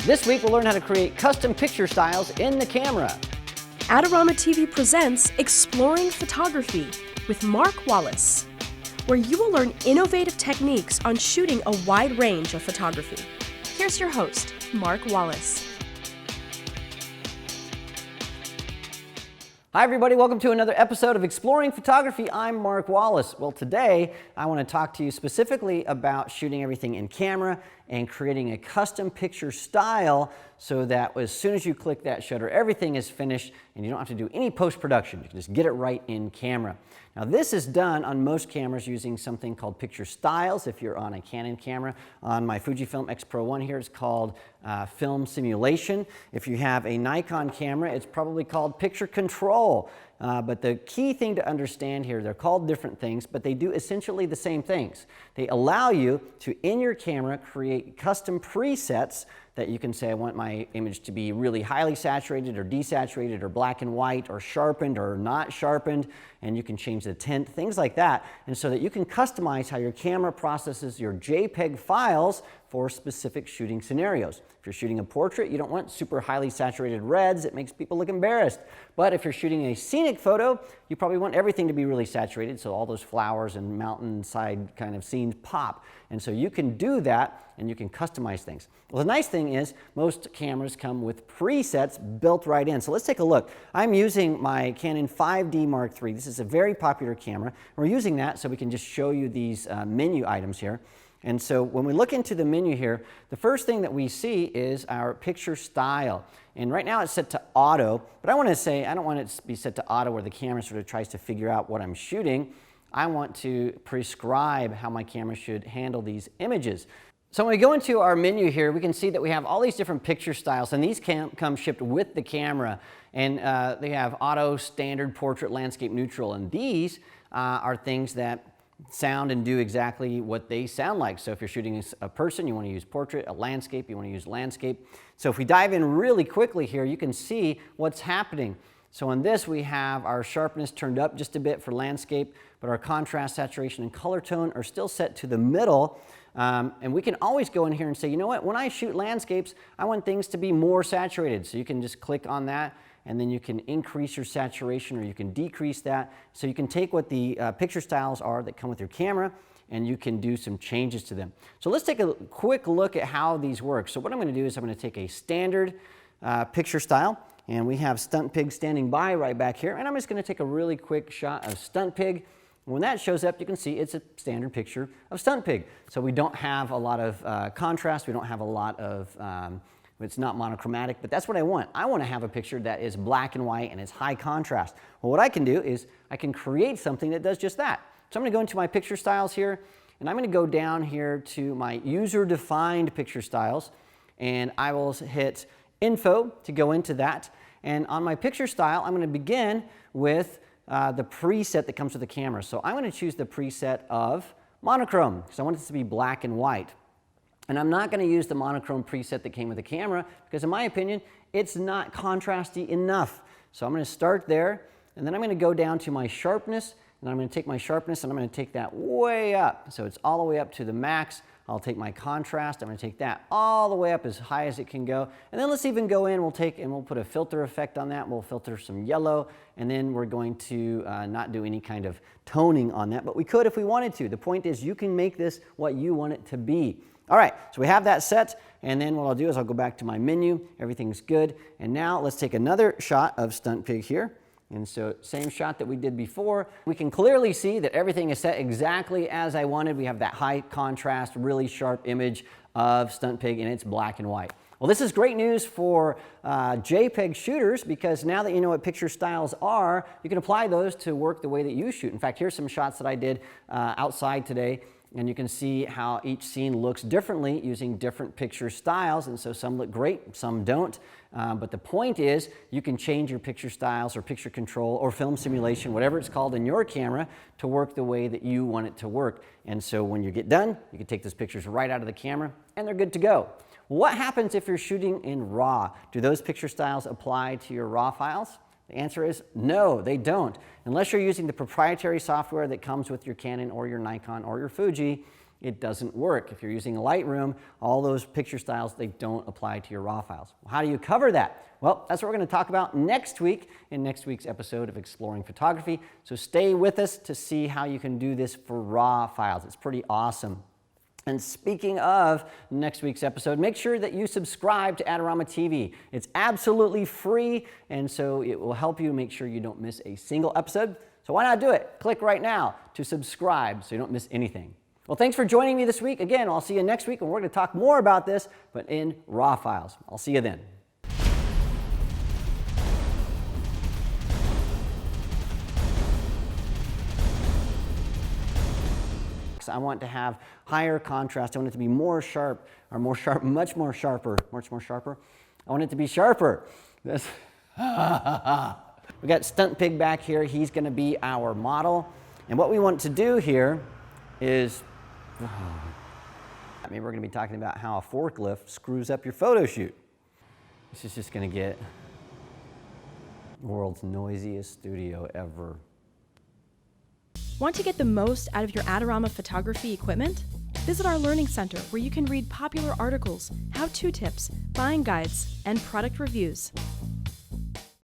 This week we'll learn how to create custom picture styles in the camera. Adorama TV presents Exploring Photography with Mark Wallace, where you will learn innovative techniques on shooting a wide range of photography. Here's your host, Mark Wallace. Hi everybody, welcome to another episode of Exploring Photography. I'm Mark Wallace. Well, today I want to talk to you specifically about shooting everything in camera and creating a custom picture style so that as soon as you click that shutter, everything is finished and you don't have to do any post-production. You can just get it right in camera. Now this is done on most cameras using something called picture styles. If you're on a Canon camera, on my Fujifilm X Pro 1 here, it's called film simulation. If you have a Nikon camera, it's probably called picture control. But the key thing to understand here, they're called different things, but they do essentially the same things. They allow you to, in your camera, create custom presets that you can say, I want my image to be really highly saturated or desaturated or black and white or sharpened or not sharpened, and you can change the tint, things like that, and so that you can customize how your camera processes your JPEG files for specific shooting scenarios. If you're shooting a portrait, you don't want super highly saturated reds. It makes people look embarrassed. But if you're shooting a scenic photo, you probably want everything to be really saturated, so all those flowers and mountainside kind of scenes pop. And so you can do that, and you can customize things. Well, the nice thing is most cameras come with presets built right in. So let's take a look. I'm using my Canon 5D Mark III. This is a very popular camera. We're using that so we can just show you these menu items here. And so when we look into the menu here, the first thing that we see is our picture style. And right now it's set to auto, but I want to say I don't want it to be set to auto where the camera sort of tries to figure out what I'm shooting. I want to prescribe how my camera should handle these images. So when we go into our menu here, we can see that we have all these different picture styles, and these come shipped with the camera. And they have auto, standard, portrait, landscape, neutral, and these are things that sound and do exactly what they sound like. So if you're shooting a person, you want to use portrait, a landscape, you want to use landscape. So if we dive in really quickly here, you can see what's happening. So on this, we have our sharpness turned up just a bit for landscape, but our contrast, saturation, and color tone are still set to the middle. And we can always go in here and say, you know what, when I shoot landscapes, I want things to be more saturated. So you can just click on that, and then you can increase your saturation or you can decrease that. So you can take what the picture styles are that come with your camera, and you can do some changes to them. So let's take a quick look at how these work. So what I'm going to do is I'm going to take a standard picture style, and we have Stunt Pig standing by right back here, and I'm just going to take a really quick shot of Stunt Pig. When that shows up, you can see it's a standard picture of Stunt Pig. So we don't have a lot of contrast, we don't have a lot of it's not monochromatic, but that's what I want. I want to have a picture that is black and white and is high contrast. Well, what I can do is I can create something that does just that. So I'm going to go into my picture styles here, and I'm going to go down here to my user-defined picture styles, and I will hit Info to go into that. And on my picture style, I'm going to begin with the preset that comes with the camera. So I'm going to choose the preset of monochrome, because I want this to be black and white. And I'm not going to use the monochrome preset that came with the camera because, in my opinion, it's not contrasty enough. So I'm going to start there, and then I'm going to go down to my sharpness, and I'm going to take my sharpness and I'm going to take that way up. So it's all the way up to the max. I'll take my contrast, I'm going to take that all the way up as high as it can go. And then let's even go in, we'll put a filter effect on that. We'll filter some yellow, and then we're going to not do any kind of toning on that, but we could if we wanted to. The point is you can make this what you want it to be. All right, so we have that set, and then what I'll do is I'll go back to my menu. Everything's good. And now let's take another shot of Stunt Pig here. And so same shot that we did before. We can clearly see that everything is set exactly as I wanted. We have that high contrast, really sharp image of Stunt Pig, and it's black and white. Well, this is great news for JPEG shooters, because now that you know what picture styles are, you can apply those to work the way that you shoot. In fact, here's some shots that I did outside today. And you can see how each scene looks differently using different picture styles. And so some look great, some don't. But the point is you can change your picture styles or picture control or film simulation, whatever it's called in your camera, to work the way that you want it to work. And so when you get done, you can take those pictures right out of the camera and they're good to go. What happens if you're shooting in RAW? Do those picture styles apply to your RAW files? The answer is no, they don't. Unless you're using the proprietary software that comes with your Canon or your Nikon or your Fuji, it doesn't work. If you're using Lightroom, all those picture styles, they don't apply to your RAW files. Well, how do you cover that? Well, that's what we're going to talk about next week in next week's episode of Exploring Photography. So stay with us to see how you can do this for RAW files. It's pretty awesome. And speaking of next week's episode, make sure that you subscribe to Adorama TV. It's absolutely free, and so it will help you make sure you don't miss a single episode. So why not do it? Click right now to subscribe so you don't miss anything. Well, thanks for joining me this week. Again, I'll see you next week, and we're going to talk more about this, but in RAW files. I'll see you then. I want to have higher contrast. I want it to be more sharp, or more sharp, much more sharper. I want it to be sharper. We got Stunt Pig back here. He's going to be our model. And what we want to do here is, maybe we're going to be talking about how a forklift screws up your photo shoot. This is just going to get the world's noisiest studio ever. Want to get the most out of your Adorama photography equipment? Visit our Learning Center where you can read popular articles, how-to tips, buying guides, and product reviews.